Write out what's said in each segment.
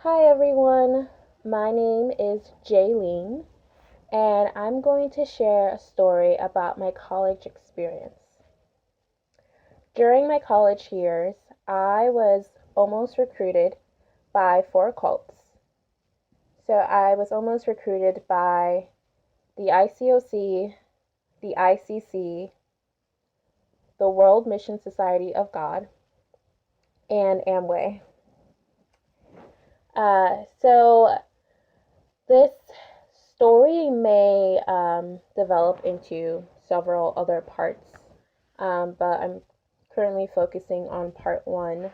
Hi everyone, my name is Jaylene, and I'm going to share a story about my college experience. During my college years, I was almost recruited by four cults. So I was almost recruited by the ICOC, the ICC, the World Mission Society of God, and Amway. So this story may develop into several other parts, but I'm currently focusing on part one.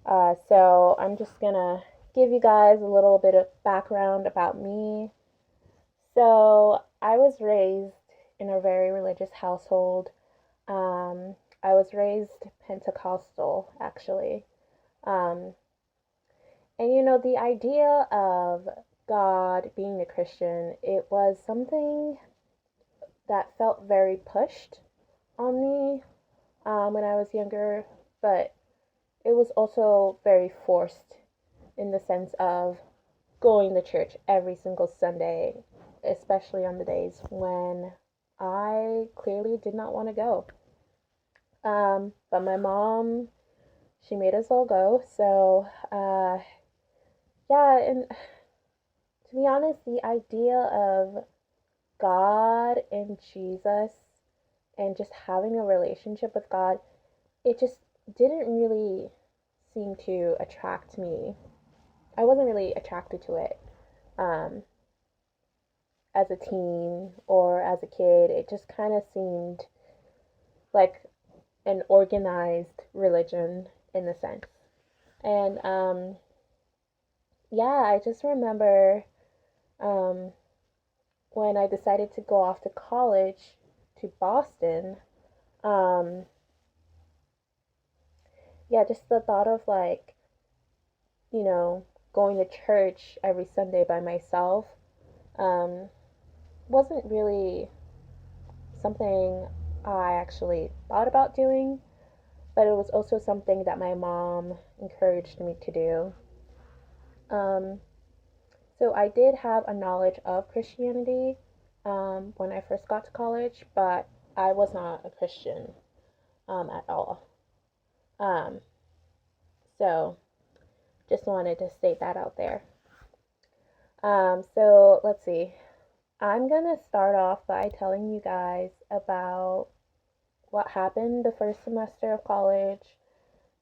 So I'm just gonna give you guys a little bit of background about me. So I was raised in a very religious household. I was raised Pentecostal, actually. Um, and the idea of God being a Christian, it was something that felt very pushed on me when I was younger, but it was also very forced in the sense of going to church every single Sunday, especially on the days when I clearly did not want to go. But my mom, she made us all go. So, yeah, and to be honest, the idea of God and Jesus and just having a relationship with God, it just didn't really seem to attract me. I wasn't really attracted to it um, as a teen or as a kid. It just kind of seemed like an organized religion in a sense. And yeah, I just remember um, when I decided to go off to college to Boston. Um, yeah, just the thought of like, you know, going to church every Sunday by myself um, wasn't really something I actually thought about doing, but it was also something that my mom encouraged me to do. Um, so I did have a knowledge of Christianity when I first got to college, but I was not a Christian at all. Um, so just wanted to state that out there. So let's see. I'm gonna start off by telling you guys about what happened the first semester of college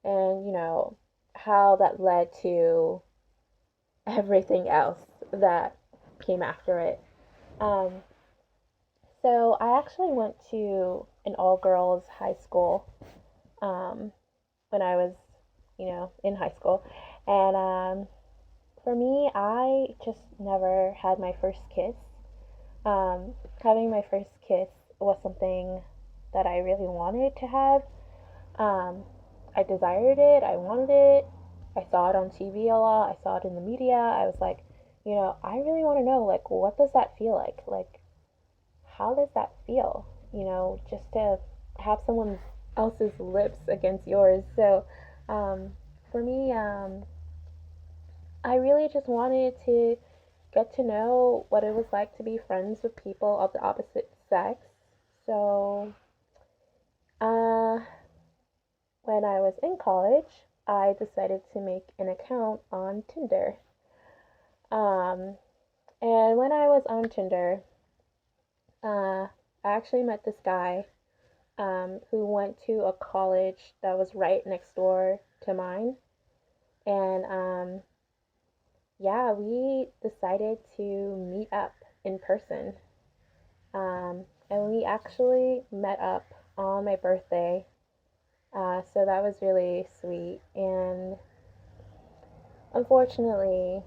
and, how that led to everything else that came after it. Um, so I actually went to an all girls high school um, when I was, in high school. And for me, I just never had my first kiss. Having my first kiss was something that I really wanted to have. Um, I desired it, I wanted it. I saw it on TV a lot, I saw it in the media. I was like, I really want to know, like, what does that feel like? Like, how does that feel? Just to have someone else's lips against yours. So, um, for me, I really just wanted to get to know what it was like to be friends with people of the opposite sex. So, uh, when I was in college, I decided to make an account on Tinder. Um, and when I was on Tinder, I actually met this guy who went to a college that was right next door to mine. And yeah, we decided to meet up in person. And we actually met up on my birthday. So that was really sweet. And unfortunately,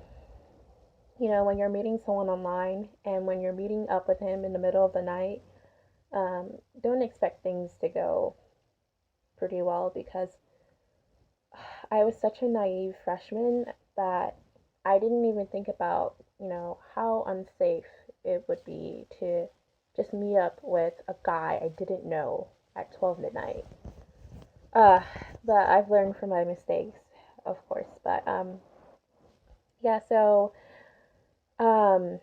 when you're meeting someone online and when you're meeting up with him in the middle of the night, don't expect things to go pretty well because I was such a naive freshman that I didn't even think about, how unsafe it would be to just meet up with a guy I didn't know at 12 midnight. Uh, but I've learned from my mistakes, of course. But Yeah, so um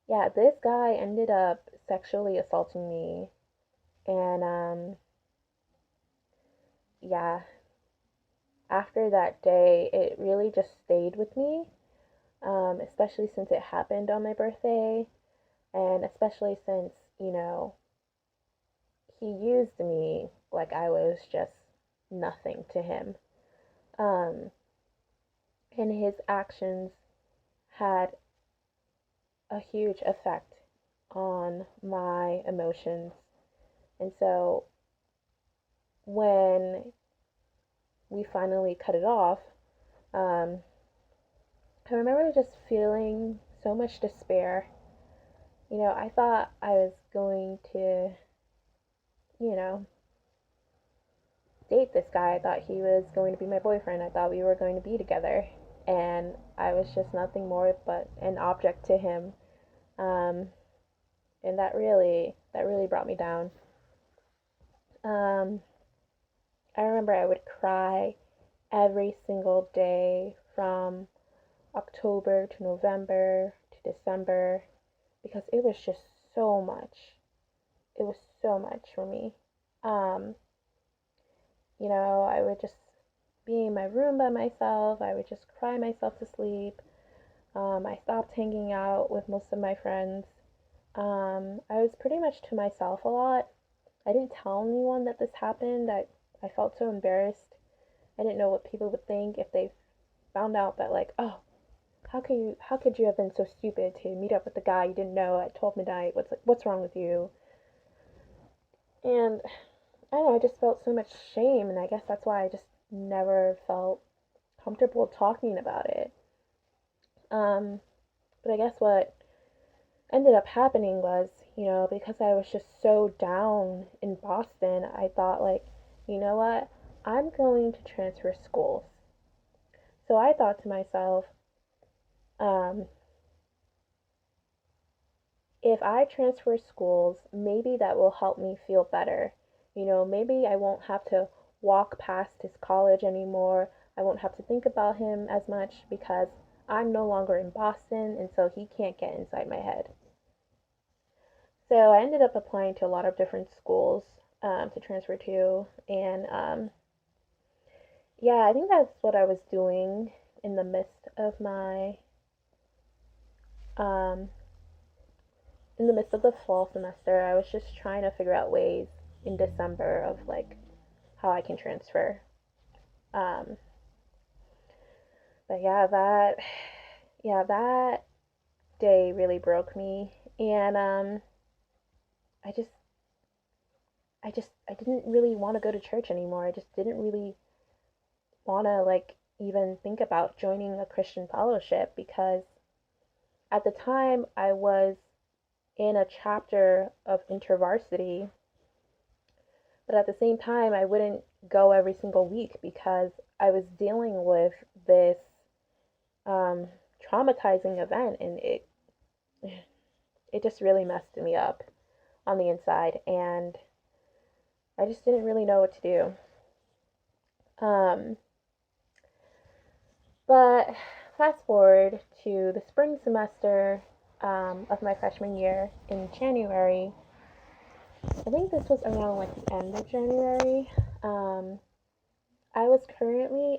yeah, this guy ended up sexually assaulting me, and yeah, after that day it really just stayed with me, especially since it happened on my birthday, and especially since, he used me like I was just nothing to him. Um, and his actions had a huge effect on my emotions. And so when we finally cut it off, um, I remember just feeling so much despair. I thought I was going to, you know, date this guy. I thought he was going to be my boyfriend. I thought we were going to be together. And I was just nothing more but an object to him. Um, and that really brought me down. Um, I remember I would cry every single day from October to November to December because it was just so much. It was so much for me. Um, I would just be in my room by myself. I would just cry myself to sleep. I stopped hanging out with most of my friends. I was pretty much to myself a lot. I didn't tell anyone that this happened. I felt so embarrassed. I didn't know what people would think if they found out that, like, oh, how could you have been so stupid to meet up with the guy you didn't know at 12 midnight? What's wrong with you? And I don't know, I just felt so much shame, and I guess that's why I just never felt comfortable talking about it. Um, but I guess what ended up happening was, because I was just so down in Boston, I thought, like, you know what? I'm going to transfer schools. So I thought to myself, um, if I transfer schools, maybe that will help me feel better. Maybe I won't have to walk past his college anymore. I won't have to think about him as much because I'm no longer in Boston, and so he can't get inside my head. So I ended up applying to a lot of different schools to transfer to, and yeah, I think that's what I was doing in the midst of my um, in the midst of the fall semester. I was just trying to figure out ways in December of like how I can transfer. Um, but yeah, that day really broke me, and I just I didn't really want to go to church anymore. I just didn't really want to like even think about joining a Christian fellowship because at the time I was in a chapter of InterVarsity, but at the same time I wouldn't go every single week because I was dealing with this um, traumatizing event, and it just really messed me up on the inside, and I just didn't really know what to do. But fast forward to the spring semester of my freshman year in January. I think this was around like the end of January. Um, I was currently,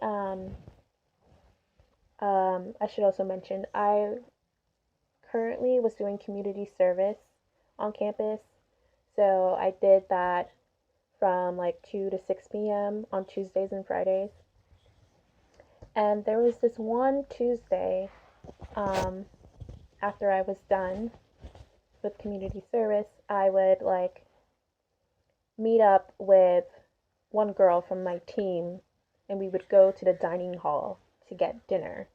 I should also mention, I currently was doing community service on campus. So I did that from like 2 to 6 p.m. on Tuesdays and Fridays. And there was this one Tuesday um, after I was done with community service, I would like meet up with one girl from my team and we would go to the dining hall to get dinner.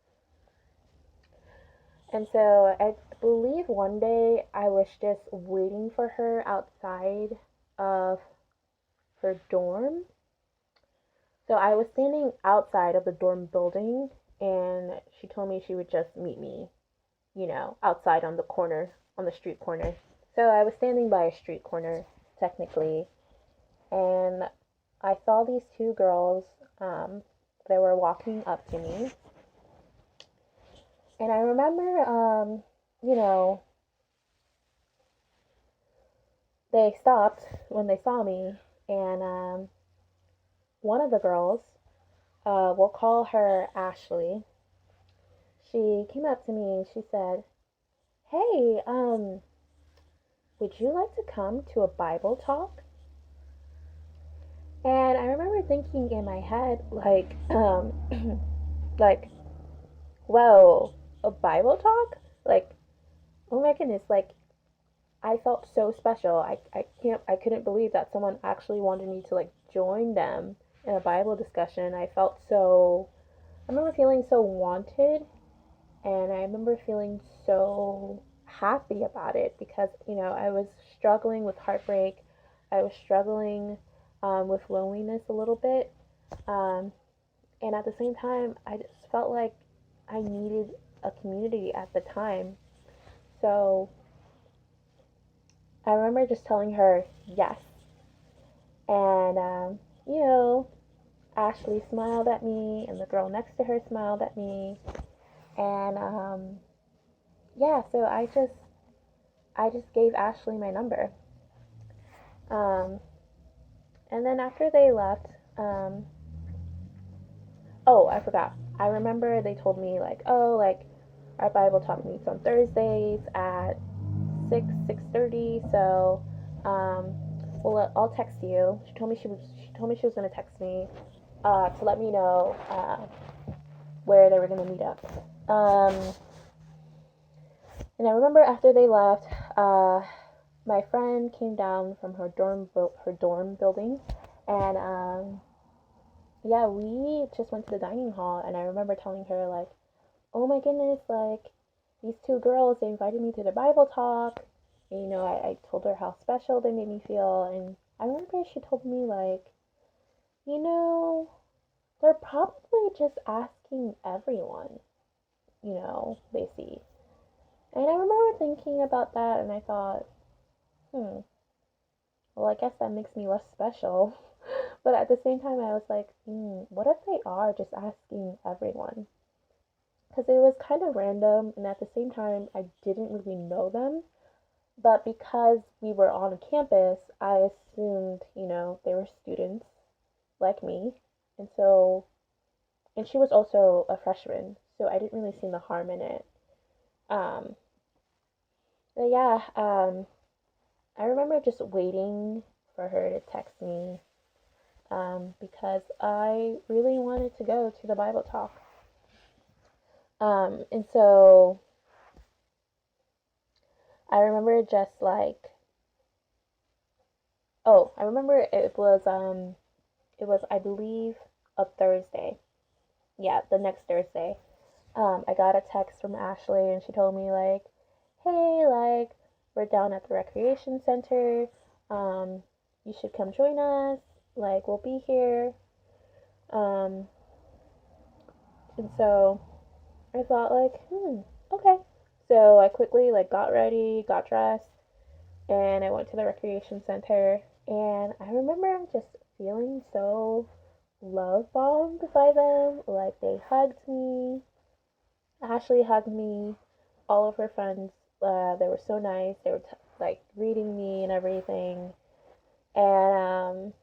And so I believe one day I was just waiting for her outside of her dorm. So I was standing outside of the dorm building and she told me she would just meet me, outside on the corner, on the street corner. So I was standing by a street corner, technically, and I saw these two girls. They were walking up to me, And I remember, you know, they stopped when they saw me, and one of the girls, we'll call her Ashley, she came up to me and she said, "Hey, would you like to come to a Bible talk?" And I remember thinking in my head, like, like, whoa, a Bible talk? Like, oh my goodness, like, I felt so special. I couldn't believe that someone actually wanted me to, like, join them in a Bible discussion. I remember feeling so wanted, and I remember feeling so happy about it because, I was struggling with heartbreak. I was struggling with loneliness a little bit. Um, and at the same time, I just felt like I needed a community at the time. So I remember just telling her yes. And, you know, Ashley smiled at me, and the girl next to her smiled at me. And, yeah, so I just gave Ashley my number. Um, and then after they left, um, oh, I forgot. I remember they told me, like, oh, like, our Bible talk meets on Thursdays at 6:30. So, um, well, I'll text you. She told me she was gonna text me to let me know where they were gonna meet up. And I remember after they left, my friend came down from her dorm building, and yeah, we just went to the dining hall, and I remember telling her, like, oh my goodness, like, these two girls, they invited me to the Bible talk. And, I told her how special they made me feel. And I remember she told me, like, you know, they're probably just asking everyone, they see. And I remember thinking about that, and I thought, well, I guess that makes me less special. But at the same time, I was like, what if they are just asking everyone? Because it was kind of random, and at the same time, I didn't really know them. But because we were on campus, I assumed, they were students like me. And so, and she was also a freshman, so I didn't really see the harm in it. Um, but yeah, I remember just waiting for her to text me because I really wanted to go to the Bible talk. And so I remember just like, oh, I remember it was I believe a Thursday. Yeah, the next Thursday. I got a text from Ashley, and she told me, like, hey, like, we're down at the recreation center. You should come join us. Like, we'll be here. Um, and so I thought, like, okay. So I quickly, like, got ready, got dressed, and I went to the recreation center. And I remember just feeling so love bombed by them. Like, they hugged me. Ashley hugged me. All of her friends, they were so nice. They were like greeting me and everything. And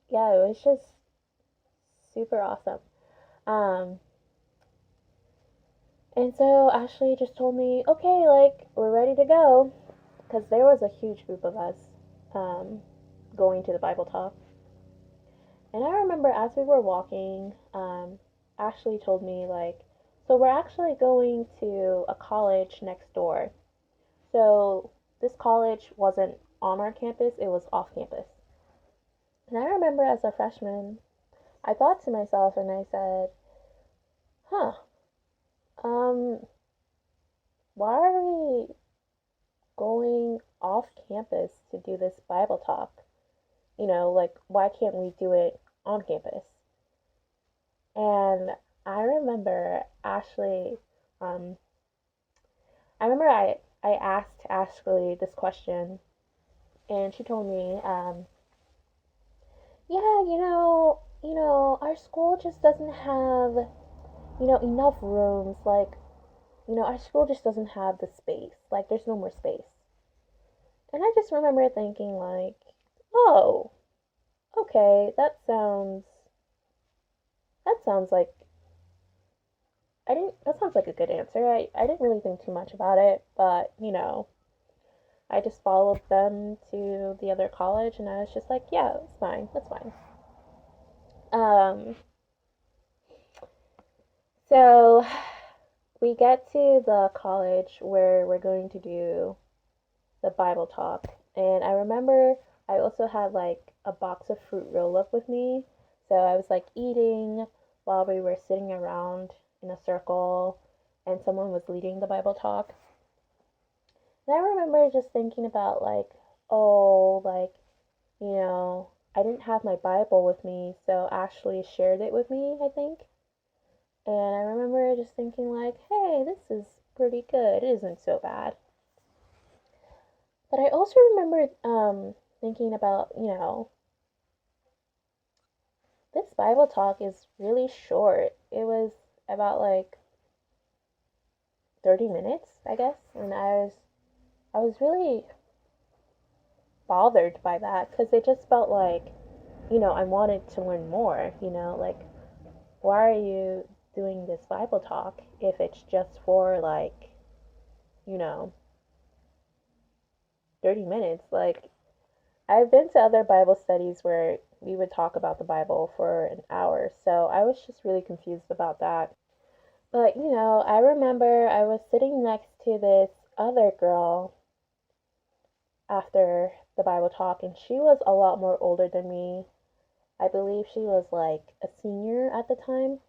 yeah, it was just super awesome. Um, and so Ashley just told me, okay, like, we're ready to go. Because there was a huge group of us um, going to the Bible talk. And I remember as we were walking, Ashley told me, like, so we're actually going to a college next door. So this college wasn't on our campus, it was off campus. And I remember as a freshman, I thought to myself and I said, huh, um, why are we going off campus to do this Bible talk? Like, why can't we do it on campus? And I remember Ashley, um, I asked Ashley this question, and she told me, yeah, our school just doesn't have, enough rooms. Like, our school just doesn't have the space. Like, there's no more space. And I just remember thinking, like, oh, okay, that sounds like, that sounds like a good answer. I didn't really think too much about it, but, I just followed them to the other college and I was just like, yeah, that's fine, that's fine. Um, so we get to the college where we're going to do the Bible talk. And I remember I also had like a box of fruit roll up with me. So I was like eating while we were sitting around in a circle and someone was leading the Bible talk. And I remember just thinking about like, oh, like, I didn't have my Bible with me, so Ashley shared it with me, I think. And I remember just thinking like, hey, this is pretty good. It isn't so bad. But I also remember thinking about, this Bible talk is really short. It was about like 30 minutes, I guess, and I was really bothered by that because it just felt like, I wanted to learn more, like why are you doing this Bible talk if it's just for like, you know, 30 minutes? Like I've been to other Bible studies where we would talk about the Bible for an hour, so I was just really confused about that. But, I remember I was sitting next to this other girl after the Bible talk, and she was a lot more older than me. I believe she was like a senior at the time.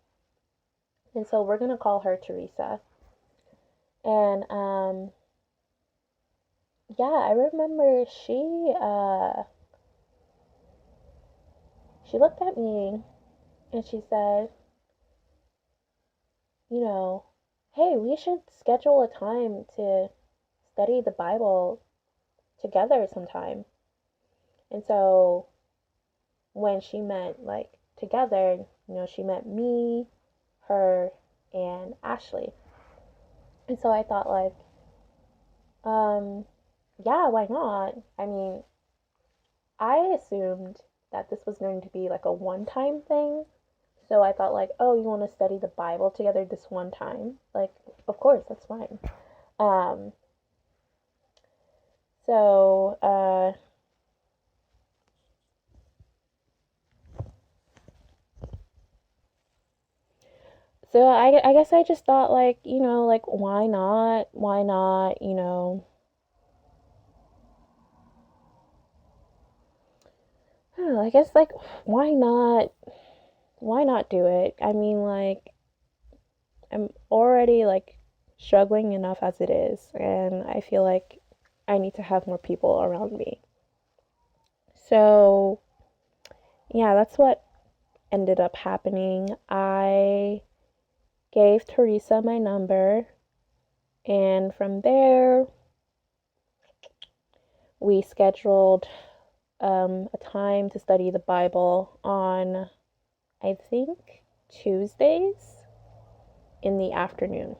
And so we're going to call her Teresa. And yeah, I remember she looked at me and she said, you know, hey, we should schedule a time to study the Bible together sometime. And so when she meant like together, she meant me, her, and Ashley. And so I thought like, um, yeah, why not? I mean, I assumed that this was going to be like a one-time thing. So I thought like, oh, you want to study the Bible together this one time? Like, of course, that's fine. Um, so so I guess I just thought like, like why not? Why not, I don't know, I guess like why not? Why not do it? I mean, like I'm already like struggling enough as it is, and I feel like I need to have more people around me. So, yeah, that's what ended up happening. I gave Teresa my number, and from there, we scheduled a time to study the Bible on, I think, Tuesdays in the afternoon.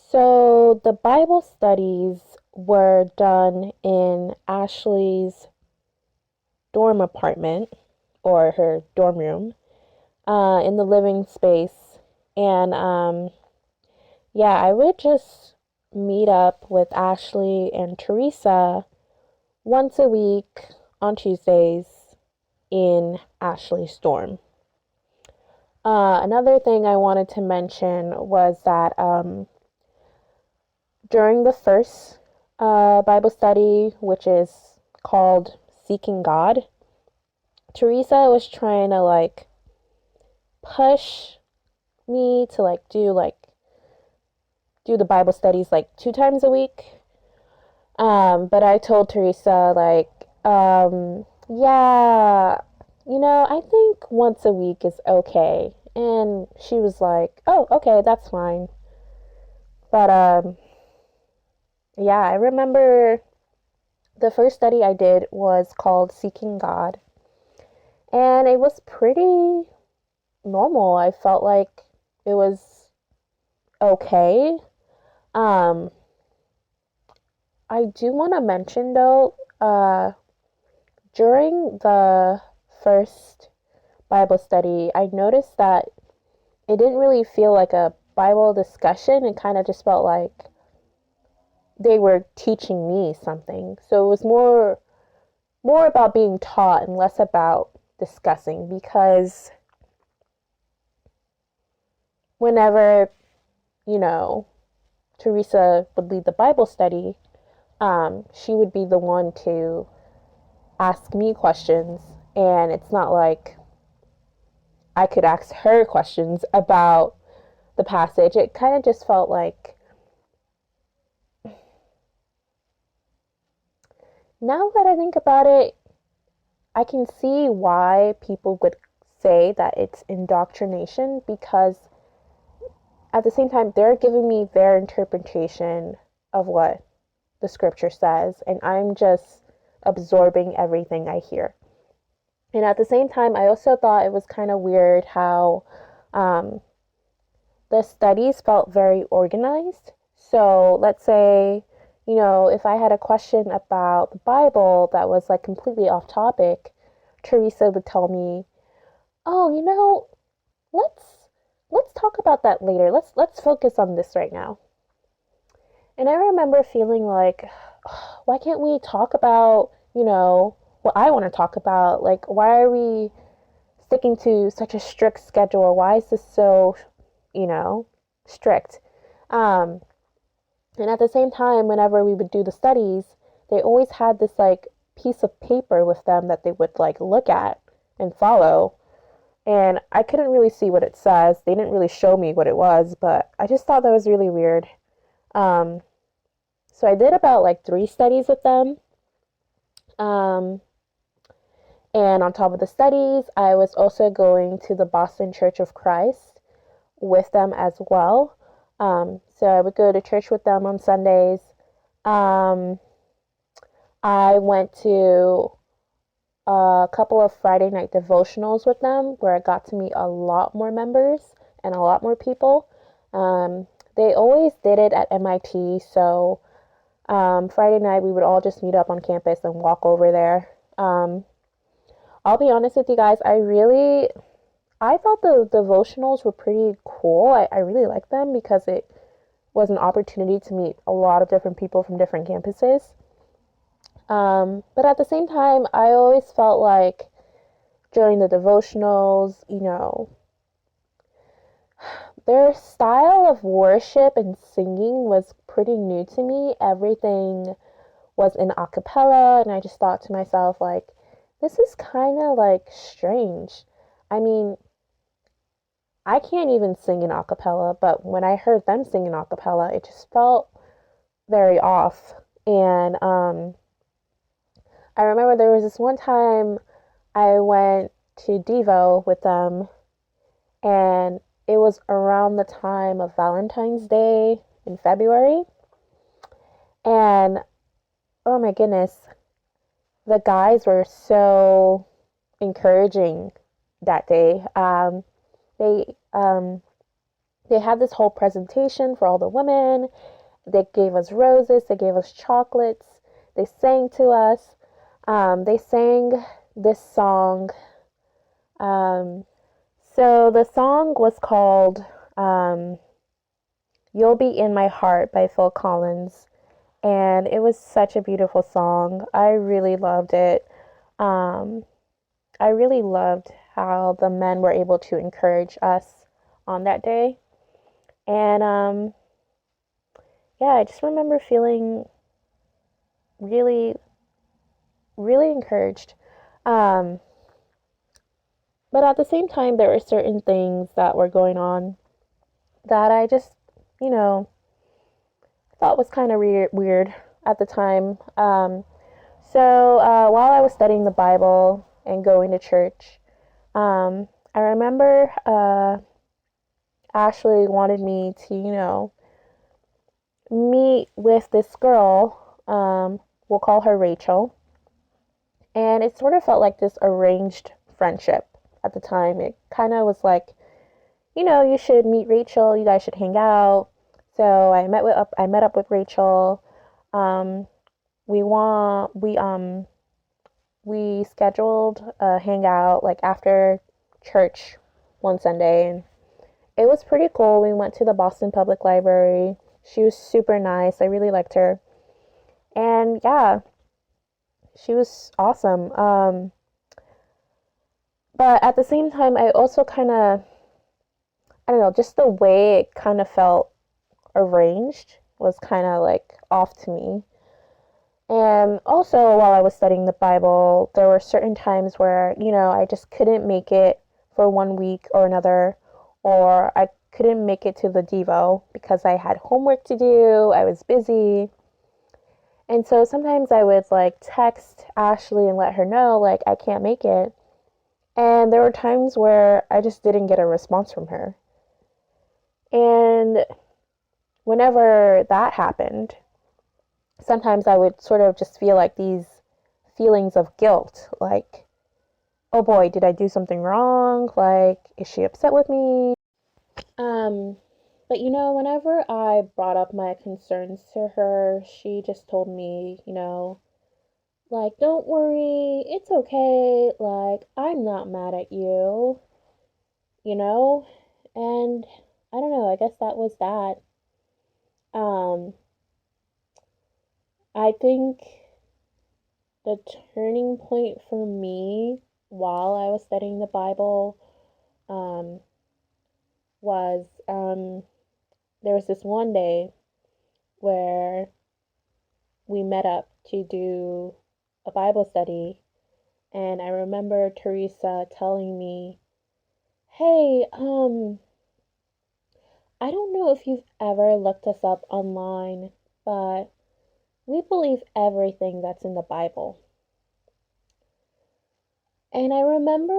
So the Bible studies were done in Ashley's dorm apartment or her dorm room in the living space. And yeah, I would just meet up with Ashley and Teresa once a week on Tuesdays in Ashley's dorm. Another thing I wanted to mention was that during the first Bible study, which is called Seeking God, Teresa was trying to like push me to do the Bible studies like 2 times a week. But I told Teresa like, yeah, I think once a week is okay. And she was like, oh, okay, that's fine. But yeah, I remember the first study I did was called Seeking God. And it was pretty normal. I felt like it was okay. Um, I do want to mention though, during the first Bible study, I noticed that it didn't really feel like a Bible discussion. It kind of just felt like they were teaching me something. So it was more about being taught and less about discussing, because whenever, you know, Teresa would lead the Bible study, she would be the one to ask me questions, and it's not like I could ask her questions about the passage. It kind of just felt like, now that I think about it, I can see why people would say that it's indoctrination, because at the same time, they're giving me their interpretation of what the scripture says, and I'm just absorbing everything I hear. And at the same time, I also thought it was kind of weird how um, the studies felt very organized. So let's say, if I had a question about the Bible that was like completely off topic, Teresa would tell me, "Oh, let's let's talk about that later. Let's focus on this right now." And I remember feeling like, why can't we talk about, what I want to talk about? Like, why are we sticking to such a strict schedule? Why is this so, strict? Um, and at the same time, whenever we would do the studies, they always had this like piece of paper with them that they would like look at and follow. And I couldn't really see what it says. They didn't really show me what it was, but I just thought that was really weird. Um, so I did about like 3 studies with them. Um, and on top of the studies, I was also going to the Boston Church of Christ with them as well. So I would go to church with them on Sundays. Um, I went to a couple of Friday night devotionals with them where I got to meet a lot more members and a lot more people. Um, they always did it at MIT, so Friday night we would all just meet up on campus and walk over there. I'll be honest with you guys, I thought the devotionals were pretty cool. I really liked them because it was an opportunity to meet a lot of different people from different campuses. But at the same time, I always felt like during the devotionals, their style of worship and singing was pretty new to me. Everything was in a cappella, and I just thought to myself, like, this is kind of like strange. I mean, I can't even sing in a cappella, but when I heard them sing in a cappella, it just felt very off. And I remember there was this one time I went to Devo with them, and it was around the time of Valentine's Day in February. And oh my goodness, the guys were so encouraging that day. They they had this whole presentation for all the women. They gave us roses. They gave us chocolates. They sang to us. They sang this song. Um, so the song was called "You'll Be in My Heart" by Phil Collins, and it was such a beautiful song. I really loved it. Um, I really loved how the men were able to encourage us on that day. And yeah, I just remember feeling really, really encouraged. Um, but at the same time, there were certain things that were going on that I just, you know, thought was kind of weird at the time. So while I was studying the Bible and going to church, I remember Ashley wanted me to, meet with this girl. We'll call her Rachel. And it sort of felt like this arranged friendship at the time. It kind of was like, you should meet Rachel. You guys should hang out. So I met up with Rachel. Um, we want we scheduled a hangout like after church one Sunday, and it was pretty cool. We went to the Boston Public Library. She was super nice. I really liked her. And yeah, she was awesome. But at the same time, I also kind of, I don't know, just the way it kind of felt arranged was kind of like off to me. And also, while I was studying the Bible, there were certain times where, I just couldn't make it for one week or another, or I couldn't make it to the Devo because I had homework to do, I was busy. And so sometimes I would like text Ashley and let her know, like, I can't make it. And there were times where I just didn't get a response from her. And whenever that happened, sometimes I would sort of just feel like these feelings of guilt, like, oh boy, did I do something wrong? Like, is she upset with me? Um, but whenever I brought up my concerns to her, she just told me, like, don't worry, it's okay. Like, I'm not mad at you, you know? And I don't know, I guess that was that. Um, I think the turning point for me while I was studying the Bible um, was there was this one day where we met up to do a Bible study, and I remember Teresa telling me, "Hey, I don't know if you've ever looked us up online, but we believe everything that's in the Bible." And I remember,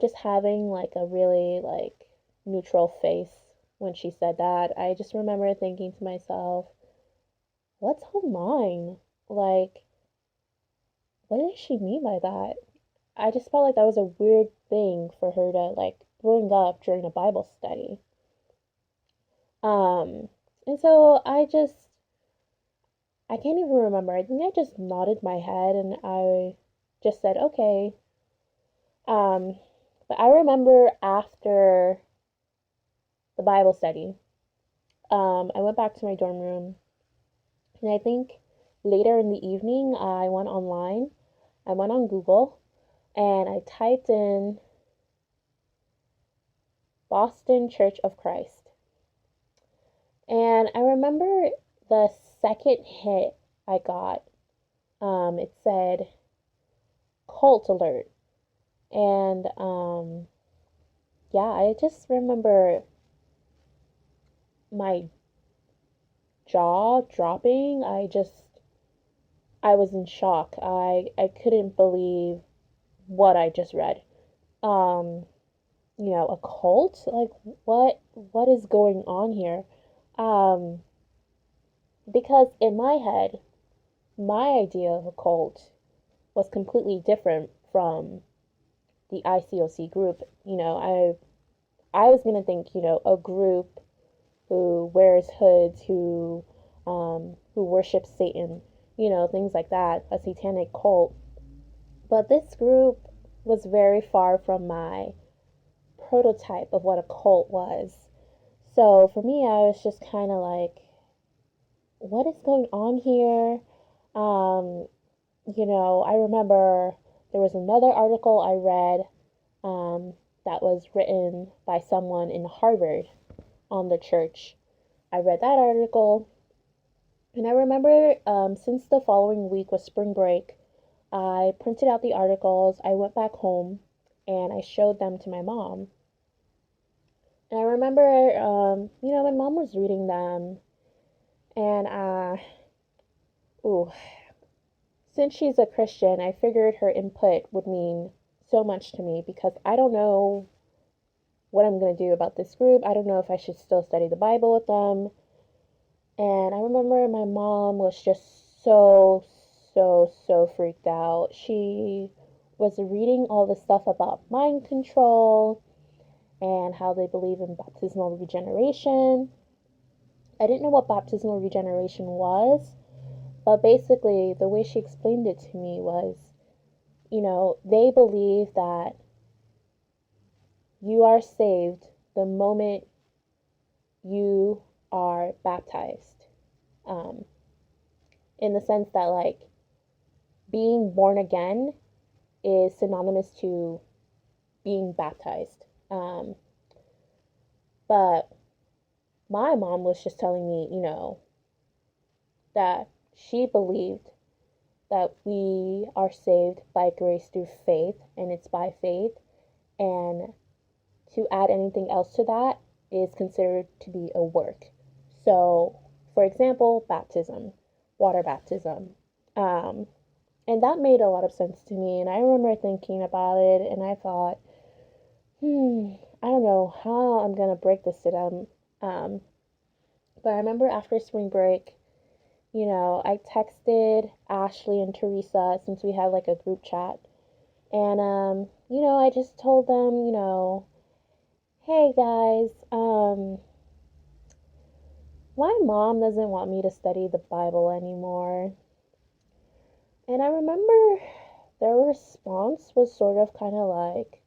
just having like a really like neutral face when she said that. I just remember thinking to myself, what's online? Like, what does she mean by that? I just felt like that was a weird thing for her to like bring up during a Bible study. Um, and so I can't even remember. I think I just nodded my head and I just said, okay. Um, but I remember after the Bible study, I went back to my dorm room, and I think later in the evening, I went online. I went on Google and I typed in Boston Church of Christ. And I remember the second hit I got, it said cult alert. And yeah, I just remember my jaw dropping. I was in shock. I couldn't believe what I just read. Um, a cult? Like what is going on here? Um, because in my head, my idea of a cult was completely different from the ICOC group. I was gonna think, a group who wears hoods, who worships Satan, things like that, a satanic cult. But this group was very far from my prototype of what a cult was. So for me, I was just kind of like, what is going on here? Um, I remember there was another article I read that was written by someone in Harvard on the church. I read that article, and I remember since the following week was spring break, I printed out the articles, I went back home, and I showed them to my mom. And I remember, my mom was reading them, and ooh, since she's a Christian, I figured her input would mean so much to me because I don't know what I'm going to do about this group. I don't know if I should still study the Bible with them. And I remember my mom was just so freaked out. She was reading all the stuff about mind control, and how they believe in baptismal regeneration. I didn't know what baptismal regeneration was, but basically, the way she explained it to me was, they believe that you are saved the moment you are baptized. Um, in the sense that, like, being born again is synonymous to being baptized. But my mom was just telling me, that she believed that we are saved by grace through faith, and it's by faith, and to add anything else to that is considered to be a work. So, for example, baptism, water baptism. Um, and that made a lot of sense to me. And I remember thinking about it, and I thought, I don't know how I'm going to break this to them. But I remember after spring break, I texted Ashley and Teresa since we have like a group chat. And, I just told them, hey guys, my mom doesn't want me to study the Bible anymore. And I remember their response was sort of kind of like,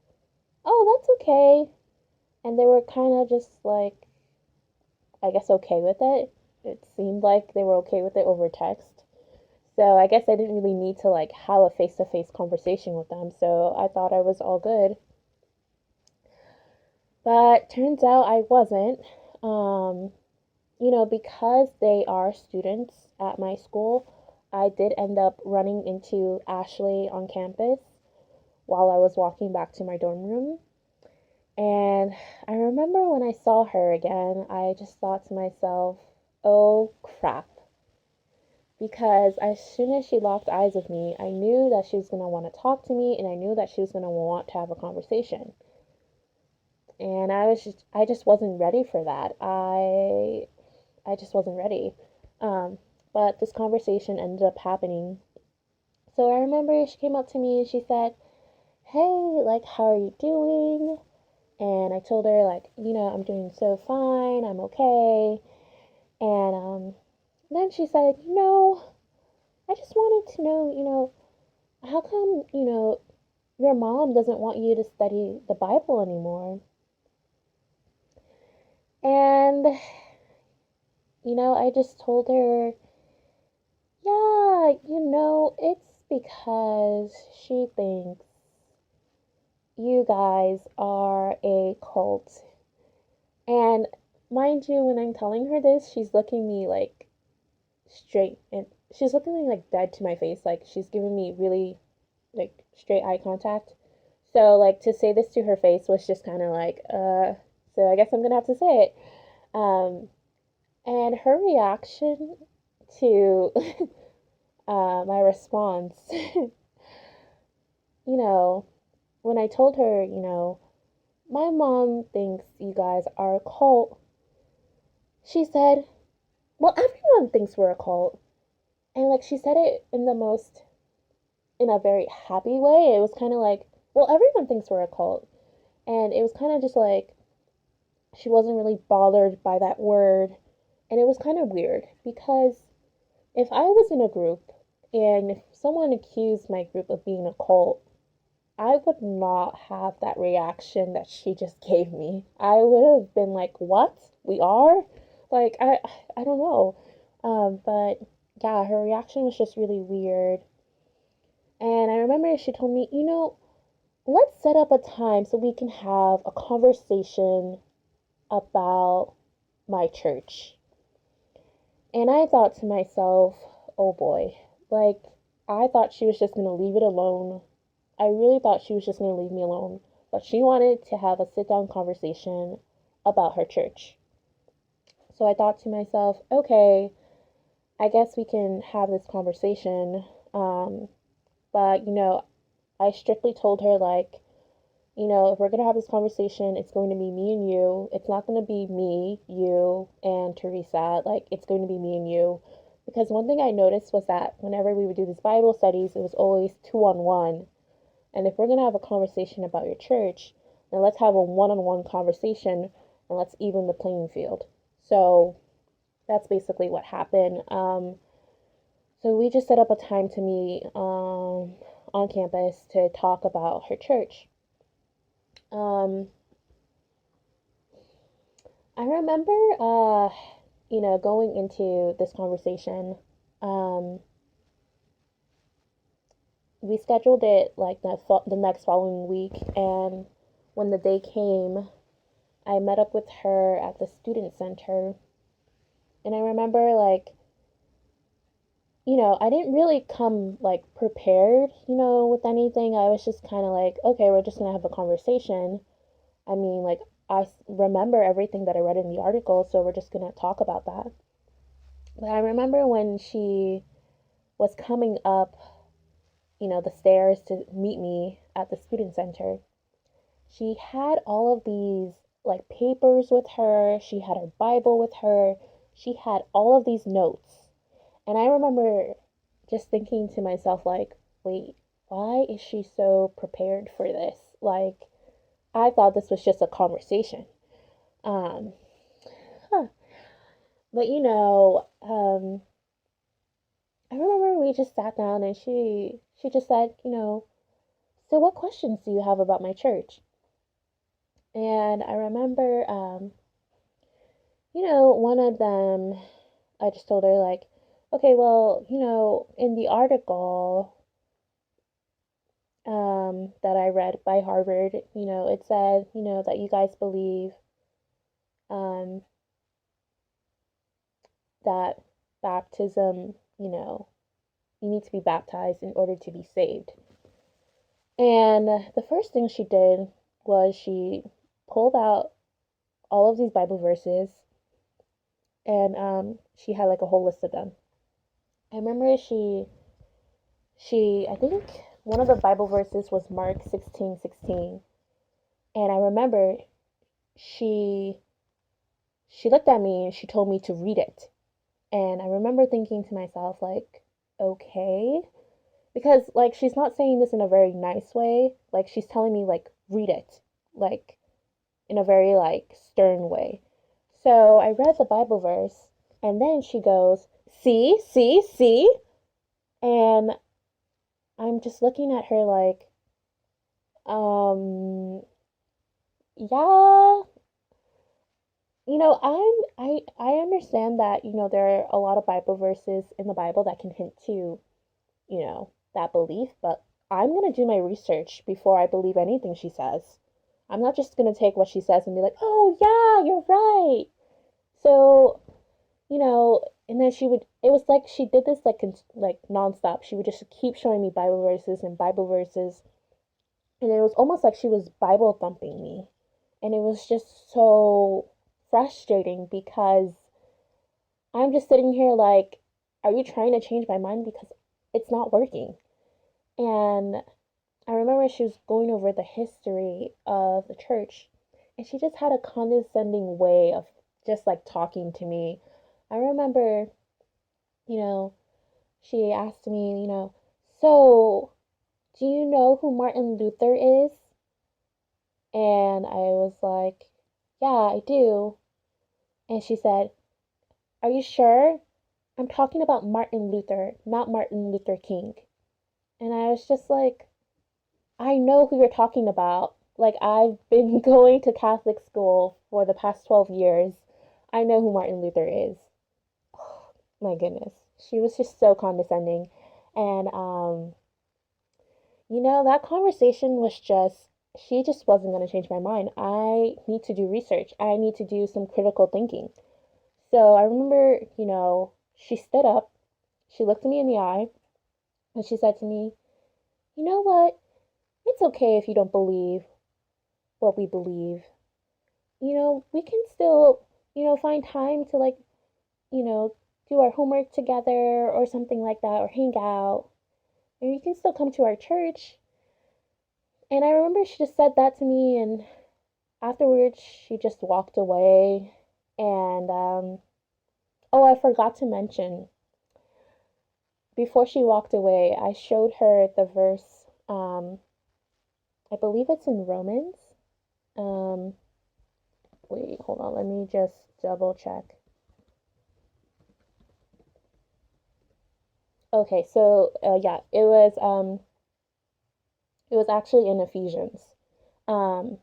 oh, that's okay. And they were kind of just like, I guess, okay with it. It seemed like they were okay with it over text. So I guess I didn't really need to like have a face to face conversation with them. So I thought I was all good. But turns out I wasn't. Um, because they are students at my school, I did end up running into Ashley on campus while I was walking back to my dorm room. And I remember when I saw her again, I just thought to myself, oh crap. Because as soon as she locked eyes with me, I knew that she was going to want to talk to me, and I knew that she was going to want to have a conversation. And I just wasn't ready for that. I just wasn't ready. But this conversation ended up happening. So I remember she came up to me and she said, hey, like, how are you doing? And I told her, like, I'm doing so fine, I'm okay. And then she said, I just wanted to know, how come, your mom doesn't want you to study the Bible anymore? And, I just told her, yeah, it's because she thinks you guys are a cult. And mind you, when I'm telling her this, she's looking me like straight and she's looking me like dead to my face. Like she's giving me really like straight eye contact. So like to say this to her face was just kind of like, so I guess I'm gonna have to say it. Um, and her reaction to my response, when I told her, my mom thinks you guys are a cult, she said, well, everyone thinks we're a cult. And like she said it in a very happy way. It was kind of like, well, everyone thinks we're a cult. And it was kind of just like, she wasn't really bothered by that word. And it was kind of weird because if I was in a group and if someone accused my group of being a cult, I would not have that reaction that she just gave me. I would have been like, "What? We are?" Like I don't know. But yeah, her reaction was just really weird. And I remember she told me, let's set up a time so we can have a conversation about my church. And I thought to myself, oh boy, like I thought she was just going to leave it alone. I really thought she was just going to leave me alone, but she wanted to have a sit down conversation about her church. So I thought to myself, okay, I guess we can have this conversation. But, I strictly told her, like, if we're going to have this conversation, it's going to be me and you. It's not going to be me, you, and Teresa. Like, it's going to be me and you. Because one thing I noticed was that whenever we would do these Bible studies, it was always 2-on-1. And if we're going to have a conversation about your church, and let's have a one-on-one conversation and let's even the playing field. So that's basically what happened. So we just set up a time to meet on campus to talk about her church. Um, I remember, going into this conversation, um, we scheduled it like the next following week, and when the day came, I met up with her at the student center, and I remember like, I didn't really come like prepared, with anything. I was just kind of like, okay, we're just gonna have a conversation. I mean, like, remember everything that I read in the article, so we're just gonna talk about that. But I remember when she was coming up, the stairs to meet me at the student center, she had all of these like papers with her. She had her Bible with her. She had all of these notes. And I remember just thinking to myself, like, wait, why is she so prepared for this? Like, I thought this was just a conversation. Um, huh. But I remember we just sat down and she just said, so what questions do you have about my church? And I remember, one of them, I just told her like, okay, well, in the article that I read by Harvard, it said, that you guys believe um, that baptism, you need to be baptized in order to be saved. And the first thing she did was she pulled out all of these Bible verses, and she had like a whole list of them. I remember I think one of the Bible verses was Mark 16:16, and I remember she she looked at me and she told me to read it. And I remember thinking to myself like, okay, because like she's not saying this in a very nice way. Like she's telling me like read it, like in a very like stern way. So I read the Bible verse, and then she goes, "See, see, see," and I'm just looking at her like, yeah, I understand that there are a lot of Bible verses in the Bible that can hint to that belief, but I'm going to do my research before I believe anything she says. I'm not just going to take what she says and be like, oh, yeah, you're right. So, and then it was like she did this like nonstop. She would just keep showing me Bible verses and Bible verses. And it was almost like she was Bible thumping me. And it was just so frustrating because I'm just sitting here like, are you trying to change my mind? Because it's not working. And I remember she was going over the history of the church, and she just had a condescending way of just like talking to me. I remember, you know, she asked me, so do you know who Martin Luther is? And I was like, yeah, I do. And she said, are you sure? I'm talking about Martin Luther, not Martin Luther King. And I was just like, I know who you're talking about. Like, I've been going to Catholic school for the past 12 years. I know who Martin Luther is. Oh, my goodness. She was just so condescending. And, that conversation was just, she just wasn't going to change my mind. I need to do research, I need to do some critical thinking. So I remember, she stood up, she looked me in the eye, and she said to me, you know what? It's okay if you don't believe what we believe. We can still, find time to like, you know, do our homework together or something like that or hang out. And you can still come to our church. And I remember she just said that to me, and afterwards she just walked away. And oh, I forgot to mention, before she walked away, I showed her the verse, I believe it's in Romans. Um, wait, hold on. Let me just double check. Okay, so yeah, it was actually in Ephesians. Um,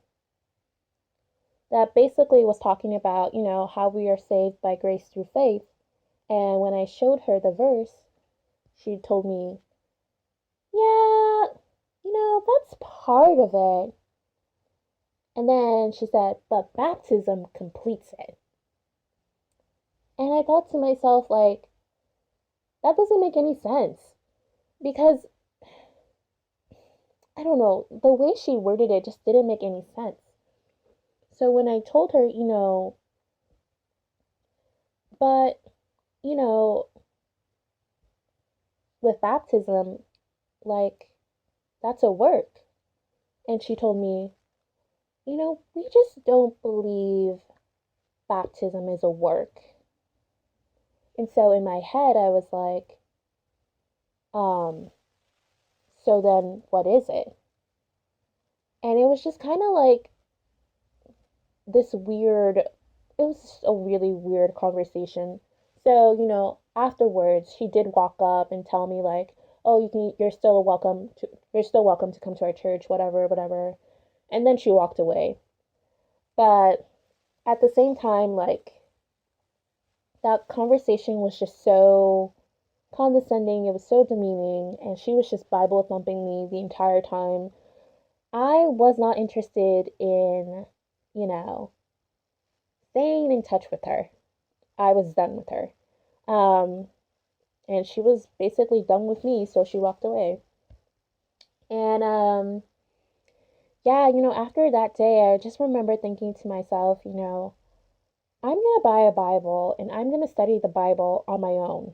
that basically was talking about, how we are saved by grace through faith. And when I showed her the verse, she told me, yeah, that's part of it. And then she said, but baptism completes it. And I thought to myself, like, that doesn't make any sense. Because, I don't know, the way she worded it just didn't make any sense. So when I told her, but, you know, with baptism, like, that's a work. And she told me, we just don't believe baptism is a work. And so in my head, I was like, um, so then what is it? And it was just kind of like this weird, it was just a really weird conversation. So, afterwards, she did walk up and tell me, like, oh, you're still welcome to come to our church, whatever, whatever. And then she walked away. But at the same time, like, that conversation was just so condescending, it was so demeaning, and she was just Bible thumping me the entire time. I was not interested in, you know, staying in touch with her. I was done with her. Um, and she was basically done with me, so she walked away. And yeah, after that day, I just remember thinking to myself, I'm gonna buy a Bible and I'm gonna study the Bible on my own.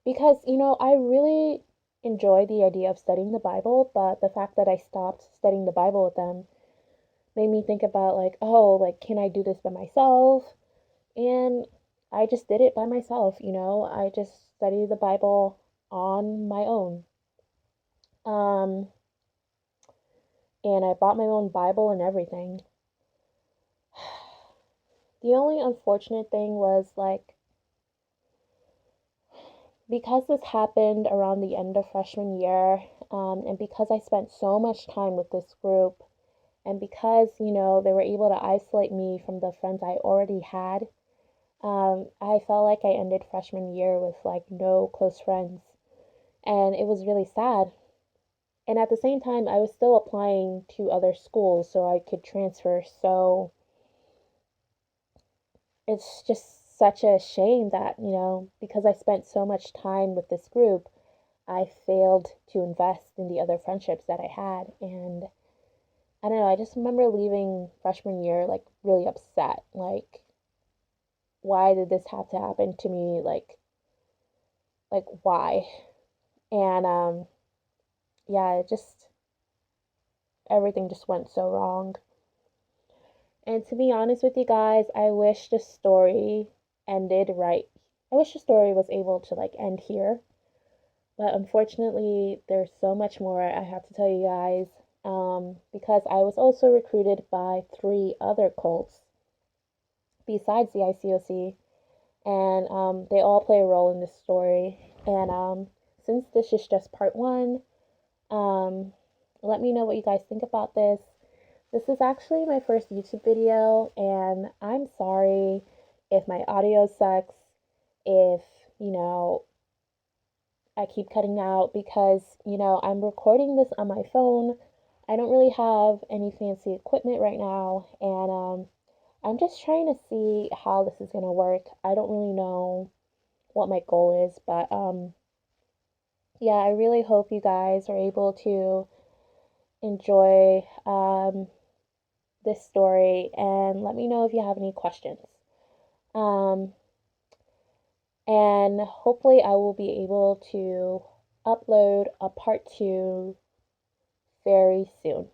Because, I really enjoy the idea of studying the Bible, but the fact that I stopped studying the Bible with them made me think about, like, oh, like, can I do this by myself? And I just did it by myself, I just studied the Bible on my own. Um, and I bought my own Bible and everything. The only unfortunate thing was, like, because this happened around the end of freshman year, and because I spent so much time with this group, and because, they were able to isolate me from the friends I already had, I felt like I ended freshman year with, like, no close friends. And it was really sad. And at the same time, I was still applying to other schools so I could transfer. So it's just such a shame that, because I spent so much time with this group, I failed to invest in the other friendships that I had. And I don't know, I just remember leaving freshman year, like, really upset. Like, why did this have to happen to me? Like why? And yeah, it just everything just went so wrong. And to be honest with you guys, I wish the story ended right. I wish the story was able to, like, end here. But unfortunately, there's so much more I have to tell you guys. Because I was also recruited by 3 other cults besides the ICOC, and they all play a role in this story. And since this is just part one, um, let me know what you guys think about this. This is actually my first YouTube video, and I'm sorry if my audio sucks, if, you know, I keep cutting out because, I'm recording this on my phone. I don't really have any fancy equipment right now, and I'm just trying to see how this is going to work. I don't really know what my goal is, but yeah, I really hope you guys are able to enjoy this story, and let me know if you have any questions. Um, and hopefully, I will be able to upload a part 2 very soon.